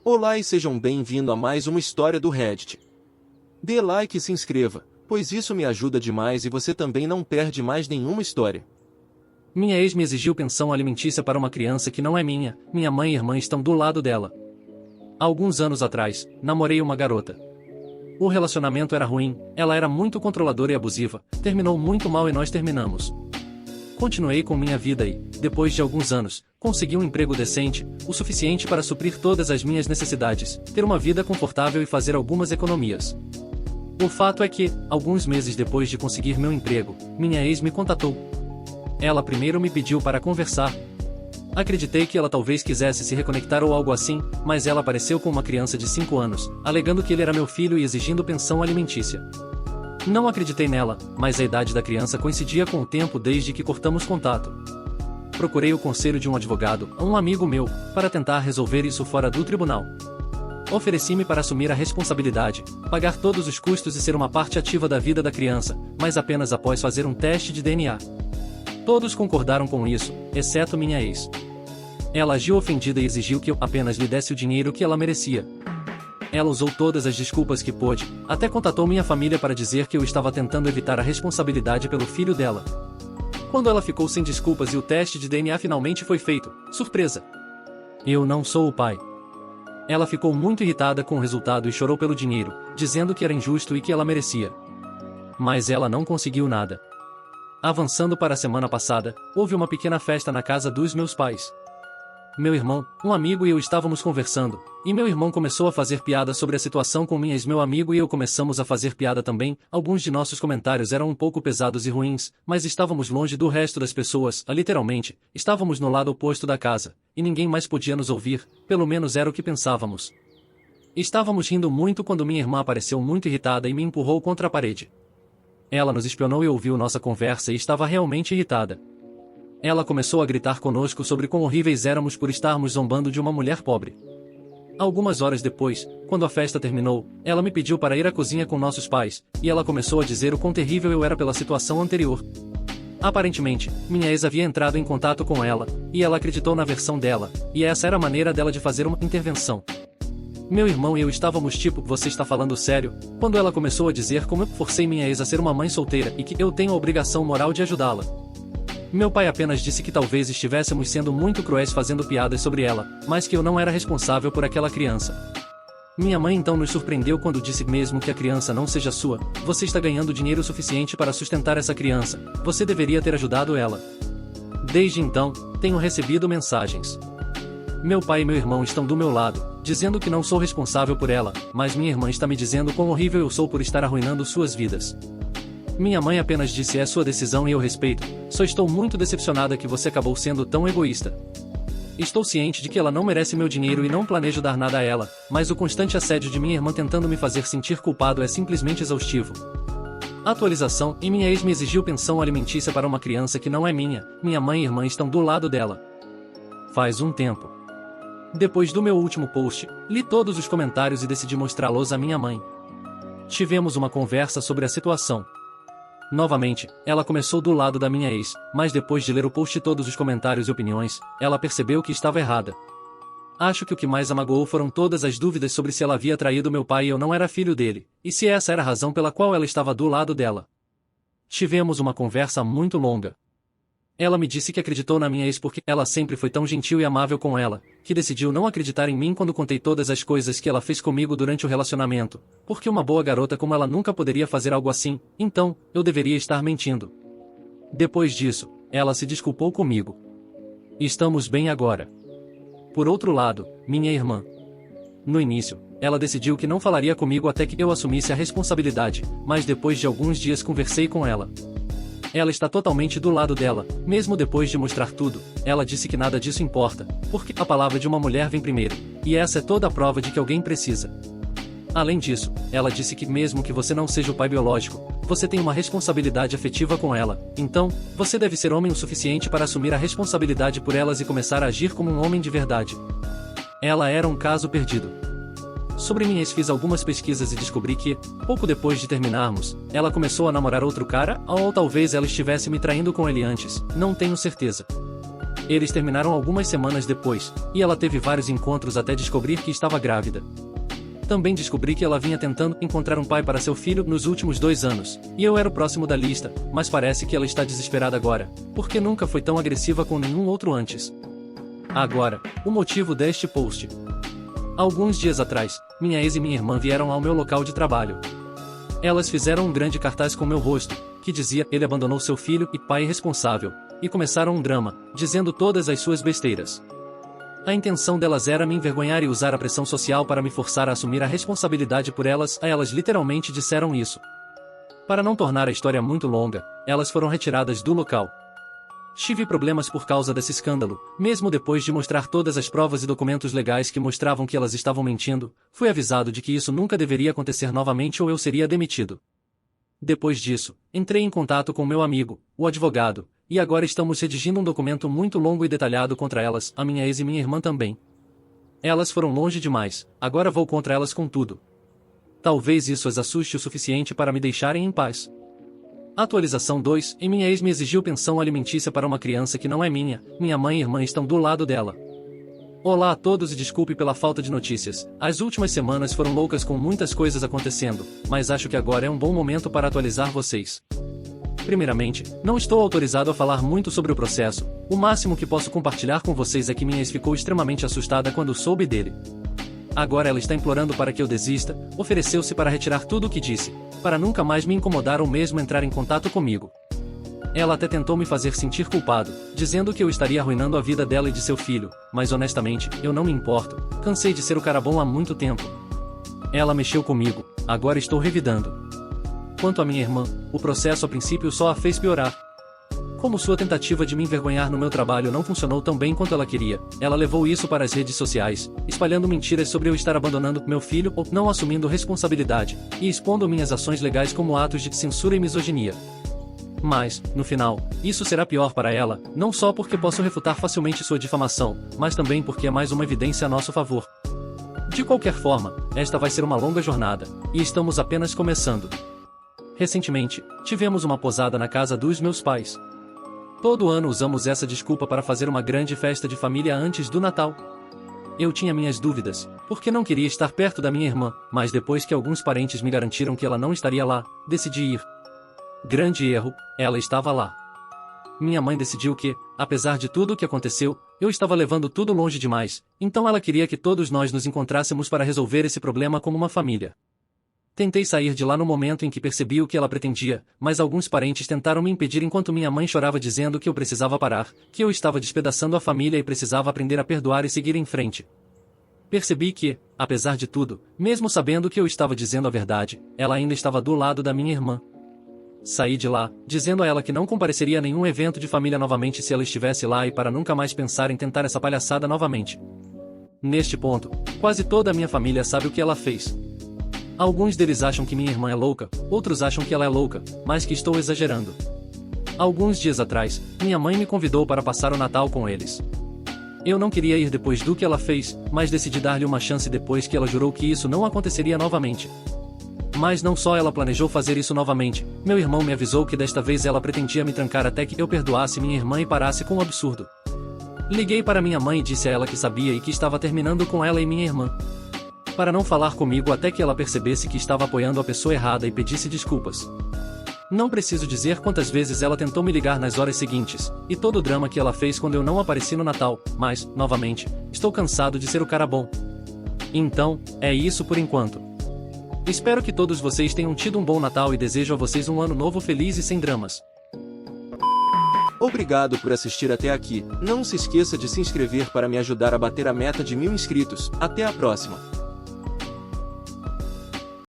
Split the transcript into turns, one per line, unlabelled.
Olá e sejam bem-vindos a mais uma história do Reddit. Dê like e se inscreva, pois isso me ajuda demais e você também não perde mais nenhuma história.
Minha ex me exigiu pensão alimentícia para uma criança que não é minha, minha mãe e irmã estão do lado dela. Há alguns anos atrás, namorei uma garota. O relacionamento era ruim, ela era muito controladora e abusiva, terminou muito mal e nós terminamos. Continuei com minha vida e, depois de alguns anos, consegui um emprego decente, o suficiente para suprir todas as minhas necessidades, ter uma vida confortável e fazer algumas economias. O fato é que, alguns meses depois de conseguir meu emprego, minha ex me contatou. Ela primeiro me pediu para conversar. Acreditei que ela talvez quisesse se reconectar ou algo assim, mas ela apareceu com uma criança de 5 anos, alegando que ele era meu filho e exigindo pensão alimentícia. Não acreditei nela, mas a idade da criança coincidia com o tempo desde que cortamos contato. Procurei o conselho de um advogado, um amigo meu, para tentar resolver isso fora do tribunal. Ofereci-me para assumir a responsabilidade, pagar todos os custos e ser uma parte ativa da vida da criança, mas apenas após fazer um teste de DNA. Todos concordaram com isso, exceto minha ex. Ela agiu ofendida e exigiu que eu apenas lhe desse o dinheiro que ela merecia. Ela usou todas as desculpas que pôde, até contatou minha família para dizer que eu estava tentando evitar a responsabilidade pelo filho dela. Quando ela ficou sem desculpas e o teste de DNA finalmente foi feito, surpresa! Eu não sou o pai. Ela ficou muito irritada com o resultado e chorou pelo dinheiro, dizendo que era injusto e que ela merecia. Mas ela não conseguiu nada. Avançando para a semana passada, houve uma pequena festa na casa dos meus pais. Meu irmão, um amigo e eu estávamos conversando, e meu irmão começou a fazer piada sobre a situação com minha ex. Meu amigo e eu começamos a fazer piada também. Alguns de nossos comentários eram um pouco pesados e ruins, mas estávamos longe do resto das pessoas, literalmente, estávamos no lado oposto da casa, e ninguém mais podia nos ouvir, pelo menos era o que pensávamos. Estávamos rindo muito quando minha irmã apareceu muito irritada e me empurrou contra a parede. Ela nos espionou e ouviu nossa conversa e estava realmente irritada. Ela começou a gritar conosco sobre quão horríveis éramos por estarmos zombando de uma mulher pobre. Algumas horas depois, quando a festa terminou, ela me pediu para ir à cozinha com nossos pais, e ela começou a dizer o quão terrível eu era pela situação anterior. Aparentemente, minha ex havia entrado em contato com ela, e ela acreditou na versão dela, e essa era a maneira dela de fazer uma intervenção. Meu irmão e eu estávamos tipo, você está falando sério? Quando ela começou a dizer como eu forcei minha ex a ser uma mãe solteira e que eu tenho a obrigação moral de ajudá-la. Meu pai apenas disse que talvez estivéssemos sendo muito cruéis fazendo piadas sobre ela, mas que eu não era responsável por aquela criança. Minha mãe então nos surpreendeu quando disse mesmo que a criança não seja sua, você está ganhando dinheiro suficiente para sustentar essa criança, você deveria ter ajudado ela. Desde então, tenho recebido mensagens. Meu pai e meu irmão estão do meu lado, dizendo que não sou responsável por ela, mas minha irmã está me dizendo quão horrível eu sou por estar arruinando suas vidas. Minha mãe apenas disse é sua decisão e eu respeito, só estou muito decepcionada que você acabou sendo tão egoísta. Estou ciente de que ela não merece meu dinheiro e não planejo dar nada a ela, mas o constante assédio de minha irmã tentando me fazer sentir culpado é simplesmente exaustivo. Atualização, e minha ex me exigiu pensão alimentícia para uma criança que não é minha mãe e irmã estão do lado dela. Faz um tempo. Depois do meu último post, li todos os comentários e decidi mostrá-los à minha mãe. Tivemos uma conversa sobre a situação. Novamente, ela começou do lado da minha ex, mas depois de ler o post e todos os comentários e opiniões, ela percebeu que estava errada. Acho que o que mais a magoou foram todas as dúvidas sobre se ela havia traído meu pai e eu não era filho dele, e se essa era a razão pela qual ela estava do lado dela. Tivemos uma conversa muito longa. Ela me disse que acreditou na minha ex porque ela sempre foi tão gentil e amável com ela, que decidiu não acreditar em mim quando contei todas as coisas que ela fez comigo durante o relacionamento, porque uma boa garota como ela nunca poderia fazer algo assim, então, eu deveria estar mentindo. Depois disso, ela se desculpou comigo. Estamos bem agora. Por outro lado, minha irmã. No início, ela decidiu que não falaria comigo até que eu assumisse a responsabilidade, mas depois de alguns dias conversei com ela. Ela está totalmente do lado dela, mesmo depois de mostrar tudo, ela disse que nada disso importa, porque a palavra de uma mulher vem primeiro, e essa é toda a prova de que alguém precisa. Além disso, ela disse que mesmo que você não seja o pai biológico, você tem uma responsabilidade afetiva com ela, então, você deve ser homem o suficiente para assumir a responsabilidade por elas e começar a agir como um homem de verdade. Ela era um caso perdido. Sobre minha ex fiz algumas pesquisas e descobri que, pouco depois de terminarmos, ela começou a namorar outro cara, ou talvez ela estivesse me traindo com ele antes, não tenho certeza. Eles terminaram algumas semanas depois, e ela teve vários encontros até descobrir que estava grávida. Também descobri que ela vinha tentando encontrar um pai para seu filho nos últimos 2 anos, e eu era o próximo da lista, mas parece que ela está desesperada agora, porque nunca foi tão agressiva com nenhum outro antes. Agora, o motivo deste post. Alguns dias atrás, minha ex e minha irmã vieram ao meu local de trabalho. Elas fizeram um grande cartaz com meu rosto, que dizia: ele abandonou seu filho e pai irresponsável, e começaram um drama, dizendo todas as suas besteiras. A intenção delas era me envergonhar e usar a pressão social para me forçar a assumir a responsabilidade por elas. Elas literalmente disseram isso. Para não tornar a história muito longa, elas foram retiradas do local. Tive problemas por causa desse escândalo, mesmo depois de mostrar todas as provas e documentos legais que mostravam que elas estavam mentindo. Fui avisado de que isso nunca deveria acontecer novamente ou eu seria demitido. Depois disso, entrei em contato com meu amigo, o advogado, e agora estamos redigindo um documento muito longo e detalhado contra elas, a minha ex e minha irmã também. Elas foram longe demais, agora vou contra elas com tudo. Talvez isso as assuste o suficiente para me deixarem em paz. Atualização 2, e minha ex me exigiu pensão alimentícia para uma criança que não é minha, minha mãe e irmã estão do lado dela. Olá a todos e desculpe pela falta de notícias, as últimas semanas foram loucas com muitas coisas acontecendo, mas acho que agora é um bom momento para atualizar vocês. Primeiramente, não estou autorizado a falar muito sobre o processo, o máximo que posso compartilhar com vocês é que minha ex ficou extremamente assustada quando soube dele. Agora ela está implorando para que eu desista, ofereceu-se para retirar tudo o que disse, para nunca mais me incomodar ou mesmo entrar em contato comigo. Ela até tentou me fazer sentir culpado, dizendo que eu estaria arruinando a vida dela e de seu filho, mas honestamente, eu não me importo, cansei de ser o cara bom há muito tempo. Ela mexeu comigo, agora estou revidando. Quanto à minha irmã, o processo a princípio só a fez piorar. Como sua tentativa de me envergonhar no meu trabalho não funcionou tão bem quanto ela queria, ela levou isso para as redes sociais, espalhando mentiras sobre eu estar abandonando meu filho ou não assumindo responsabilidade, e expondo minhas ações legais como atos de censura e misoginia. Mas, no final, isso será pior para ela, não só porque posso refutar facilmente sua difamação, mas também porque é mais uma evidência a nosso favor. De qualquer forma, esta vai ser uma longa jornada, e estamos apenas começando. Recentemente, tivemos uma posada na casa dos meus pais. Todo ano usamos essa desculpa para fazer uma grande festa de família antes do Natal. Eu tinha minhas dúvidas, porque não queria estar perto da minha irmã, mas depois que alguns parentes me garantiram que ela não estaria lá, decidi ir. Grande erro, ela estava lá. Minha mãe decidiu que, apesar de tudo o que aconteceu, eu estava levando tudo longe demais, então ela queria que todos nós nos encontrássemos para resolver esse problema como uma família. Tentei sair de lá no momento em que percebi o que ela pretendia, mas alguns parentes tentaram me impedir enquanto minha mãe chorava dizendo que eu precisava parar, que eu estava despedaçando a família e precisava aprender a perdoar e seguir em frente. Percebi que, apesar de tudo, mesmo sabendo que eu estava dizendo a verdade, ela ainda estava do lado da minha irmã. Saí de lá, dizendo a ela que não compareceria a nenhum evento de família novamente se ela estivesse lá e para nunca mais pensar em tentar essa palhaçada novamente. Neste ponto, quase toda a minha família sabe o que ela fez. Alguns deles acham que minha irmã é louca, outros acham que ela é louca, mas que estou exagerando. Alguns dias atrás, minha mãe me convidou para passar o Natal com eles. Eu não queria ir depois do que ela fez, mas decidi dar-lhe uma chance depois que ela jurou que isso não aconteceria novamente. Mas não só ela planejou fazer isso novamente, meu irmão me avisou que desta vez ela pretendia me trancar até que eu perdoasse minha irmã e parasse com o absurdo. Liguei para minha mãe e disse a ela que sabia e que estava terminando com ela e minha irmã. Para não falar comigo até que ela percebesse que estava apoiando a pessoa errada e pedisse desculpas. Não preciso dizer quantas vezes ela tentou me ligar nas horas seguintes, e todo o drama que ela fez quando eu não apareci no Natal, mas, novamente, estou cansado de ser o cara bom. Então, é isso por enquanto. Espero que todos vocês tenham tido um bom Natal e desejo a vocês um ano novo feliz e sem dramas.
Obrigado por assistir até aqui. Não se esqueça de se inscrever para me ajudar a bater a meta de 1000 inscritos. Até a próxima!